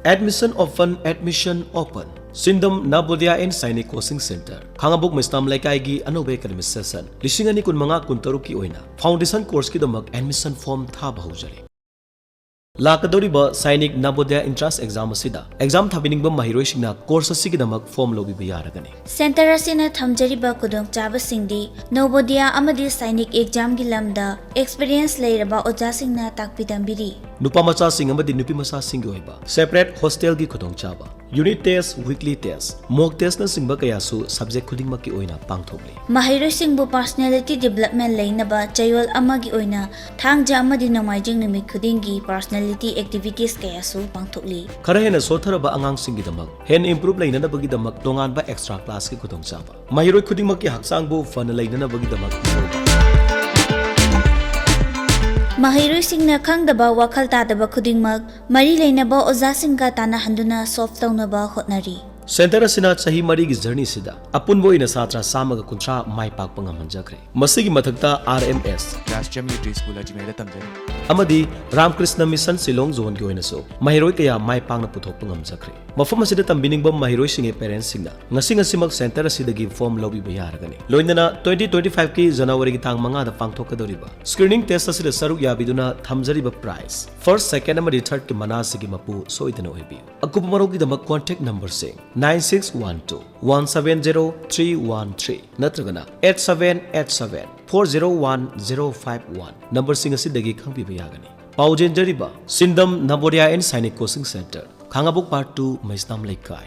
Admission open. Sindam Navodaya and Sainik Coaching Center. Khangabok Mistam Laikai Anobe Academic Session. Lishingani Kunmanga Kuntaruki Oina. Foundation course ki damak admission form thaba hujari. Lakadoriba Sainik Navodaya Entrance Examination. Exam thabiningba mahiroi singna course asigi damak form lobi bayaragani. Center asina thamjariba kudong chaba singdi Navodaya amadi Sainik exam gi lamda experience leiraba oja singna takpidambiri. Nupamacha sing amadi nupimasa sing oiba. Separate hostel gi kudong chaba. Unit test, weekly test, mock test na singba kayasu subject khuding maki oina pangthokli. Mahiroi singbu personality development leinaba chayol amagi oina thangja amadi namaijing numit khudingi personality activities kayasu pangthokli. Khara hena sotharaba angang singi damak hen improve lainana bagi damak tongan ba extra class ki kudong chaba. Mahiroi khuding maki haksang bu fun lainana bagi damak. Mahiroi singna khangdaba wakhal tadaba khudingmak mari leinaba oja singka tana handuna solve tawnaba hotnari. Center asina chahi mari gi journey sida apunbo ina satra samaga kuntra mai pak pangam hanjakre. Masigi mathakta RMS Laishram School Imphal amadi Ramkrishna Mission Silong zone gi oina so mahiroi kaya mai pangna puthok pangam jakre. Mafam asida tambiningba mahiroi singe parents singna ngasing asimak center asida gi form lobi bayaragani. Loinana 2025 ki January gi tang manga da pangthokadoriba. Screening test asida saruk yabiduna thamjariba prize. First, second amadi third ki manasigi mapu soidana oibi. Akup marogi damak contact number sing 9612-170-313 natragana 8787-401-051 number sing asidagi khangbiba yagani. Paujen jariba Sindam Navodaya and Sainik Coaching Center Khangabok Part 2 Maistam Laikai.